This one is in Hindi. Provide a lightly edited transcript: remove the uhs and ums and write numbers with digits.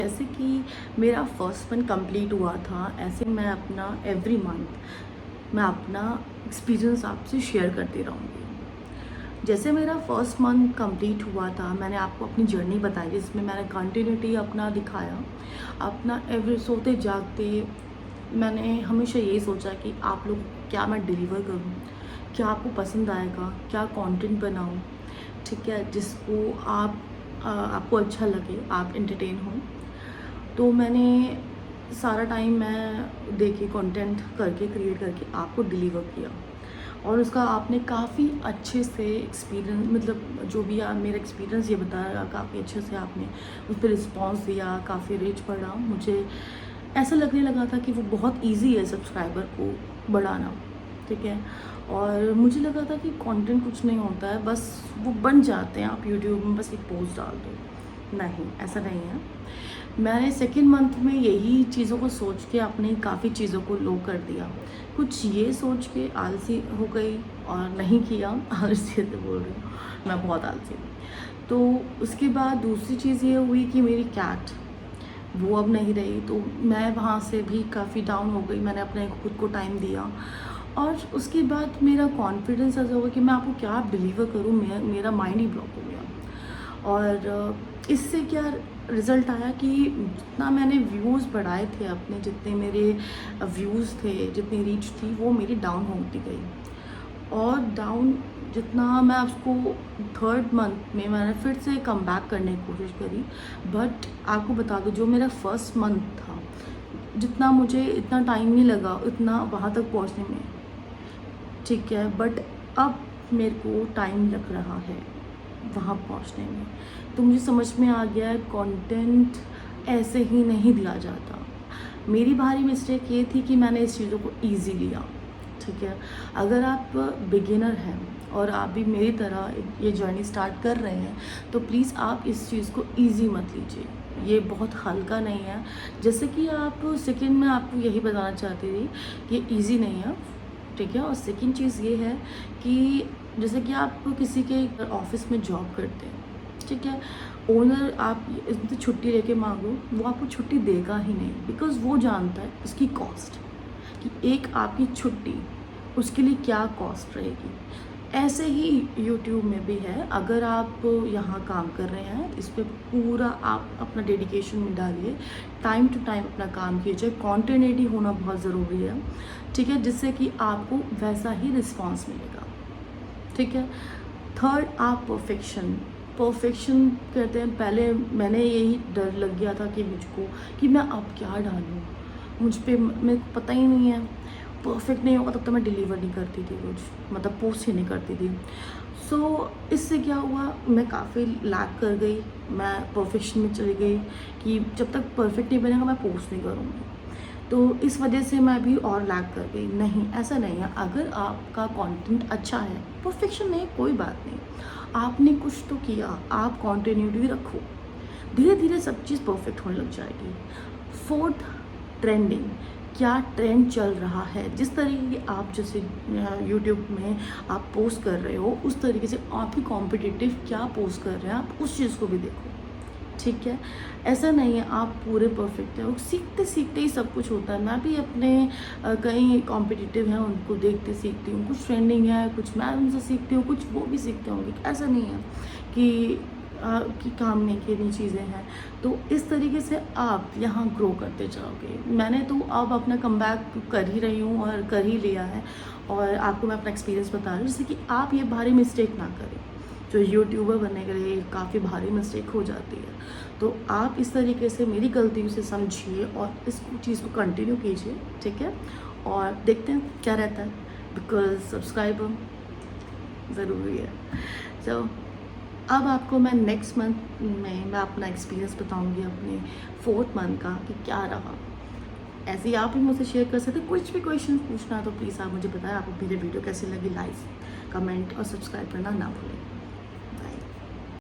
जैसे कि मेरा फर्स्ट मंथ कंप्लीट हुआ था, ऐसे मैं अपना एवरी मंथ मैं अपना एक्सपीरियंस आपसे शेयर करती रहूँगी। जैसे मेरा फर्स्ट मंथ कंप्लीट हुआ था, मैंने आपको अपनी जर्नी बताई जिसमें मैंने कंटिन्यूटी अपना दिखाया। अपना एवरी सोते जागते मैंने हमेशा यही सोचा कि आप लोग क्या मैं डिलीवर करूँ, क्या आपको पसंद आएगा, क्या कंटेंट बनाऊँ, ठीक है, जिसको आपको अच्छा लगे, आप एंटरटेन हों। तो मैंने सारा टाइम मैं देखिए कंटेंट करके क्रिएट करके आपको डिलीवर किया और उसका आपने काफ़ी अच्छे से एक्सपीरियंस, मतलब जो भी आप मेरा एक्सपीरियंस ये बताया, काफ़ी अच्छे से आपने उस पर रिस्पॉन्स दिया, काफ़ी रीच पड़ा। मुझे ऐसा लगने लगा था कि वो बहुत इजी है सब्सक्राइबर को बढ़ाना, ठीक है। और मुझे लगा था कि कंटेंट कुछ नहीं होता है, बस वो बन जाते हैं, आप यूट्यूब में बस एक पोस्ट डाल दो। नहीं, ऐसा नहीं है। मैंने सेकेंड मंथ में यही चीज़ों को सोच के अपनी काफ़ी चीज़ों को लो कर दिया। कुछ ये सोच के आलसी हो गई और नहीं किया। आलसी से बोल रही हूँ, मैं बहुत आलसी हूँ। तो उसके बाद दूसरी चीज़ ये हुई कि मेरी कैट वो अब नहीं रही, तो मैं वहाँ से भी काफ़ी डाउन हो गई। मैंने अपने खुद को टाइम दिया और उसके बाद मेरा कॉन्फिडेंस ऐसा हुआ कि मैं आपको क्या डिलीवर करूँ, मेरा माइंड ही ब्लॉक हो गया। और इससे क्या रिज़ल्ट आया कि जितना मैंने व्यूज़ बढ़ाए थे अपने, जितने मेरे व्यूज़ थे, जितनी रीच थी, वो मेरी डाउन होती गई। और डाउन जितना मैं उसको थर्ड मंथ में मैंने फिर से कम बैक करने की कोशिश करी। बट आपको बता दूँ, जो मेरा फर्स्ट मंथ था, जितना मुझे इतना टाइम नहीं लगा उतना वहाँ तक पहुँचने में, ठीक है, बट अब मेरे को टाइम लग रहा है वहाँ पहुँचने में। तो मुझे समझ में आ गया है कंटेंट ऐसे ही नहीं दिया जाता। मेरी भारी मिस्टेक ये थी कि मैंने इस चीज़ों को ईज़ी लिया, ठीक है। अगर आप बिगिनर हैं और आप भी मेरी तरह ये जर्नी स्टार्ट कर रहे हैं, तो प्लीज़ आप इस चीज़ को ईज़ी मत लीजिए। ये बहुत हल्का नहीं है। जैसे कि आप सेकंड में आपको यही बताना चाहती थी कि ये ईज़ी नहीं है, ठीक है। और सेकंड चीज़ ये है कि जैसे कि आप किसी के ऑफिस में जॉब करते हैं, ठीक है, ओनर आप इतनी छुट्टी लेके मांगो, वो आपको छुट्टी देगा ही नहीं, बिकॉज़ वो जानता है इसकी कॉस्ट, कि एक आपकी छुट्टी उसके लिए क्या कॉस्ट रहेगी। ऐसे ही यूट्यूब में भी है। अगर आप यहाँ काम कर रहे हैं, इस पे पूरा आप अपना डेडिकेशन में डालिए, टाइम टू टाइम अपना काम कीजिए। कॉन्टिन्यूटी होना बहुत ज़रूरी है, ठीक है, जिससे कि आपको वैसा ही रिस्पॉन्स मिलेगा, ठीक है। थर्ड, आप परफेक्शन कहते हैं। पहले मैंने यही डर लग गया था कि मुझको, कि मैं अब क्या डालूँ, मुझ पे मेरे को पता ही नहीं है। परफेक्ट नहीं होगा तब तो मैं डिलीवर नहीं करती थी कुछ, मतलब पोस्ट ही नहीं करती थी। सो इससे क्या हुआ, मैं काफ़ी लैग कर गई। मैं परफेक्शन में चली गई कि जब तक परफेक्ट नहीं बनेगा मैं पोस्ट नहीं करूँगी। तो इस वजह से मैं भी और लैग कर गई। नहीं, ऐसा नहीं है। अगर आपका कंटेंट अच्छा है, परफेक्शन नहीं, कोई बात नहीं, आपने कुछ तो किया, आप कंटिन्यूटी रखो, धीरे धीरे सब चीज़ परफेक्ट होने लग जाएगी। फोर्थ, ट्रेंडिंग, क्या ट्रेंड चल रहा है। जिस तरीके की आप जैसे यूट्यूब में आप पोस्ट कर रहे हो, उस तरीके से आप भी कॉम्पिटिटिव क्या पोस्ट कर रहे हैं, आप उस चीज़ को भी देखो, ठीक है। ऐसा नहीं है आप पूरे परफेक्ट हैं, सीखते सीखते ही सब कुछ होता है। मैं भी अपने कई कॉम्पिटिटिव हैं उनको देखते सीखती हूँ, कुछ ट्रेंडिंग है, कुछ मैं उनसे सीखती हूँ, कुछ वो भी सीखते होंगे। ऐसा नहीं है कि काम में की नहीं चीज़ें हैं। तो इस तरीके से आप यहाँ ग्रो करते जाओगे। मैंने तो अब अपना कमबैक कर ही रही हूँ और कर ही लिया है, और आपको मैं अपना एक्सपीरियंस बता रही हूँ, जिससे कि आप ये भारी मिस्टेक ना करें जो यूट्यूबर बनने के लिए काफ़ी भारी मिस्टेक हो जाती है। तो आप इस तरीके से मेरी गलतियों से समझिए और इस चीज़ को कंटिन्यू कीजिए, ठीक है। और देखते हैं क्या रहता है, बिकॉज सब्सक्राइबर ज़रूरी है। सो अब आपको मैं नेक्स्ट मंथ में मैं अपना एक्सपीरियंस बताऊंगी अपने फोर्थ मंथ का कि क्या रहा। ऐसे ही आप भी मुझसे शेयर कर सकते हैं। कुछ भी क्वेश्चन पूछना है तो प्लीज़ आप मुझे बताएं। आपको मेरे वीडियो कैसी लगी, लाइक, कमेंट और सब्सक्राइब करना ना भूलें।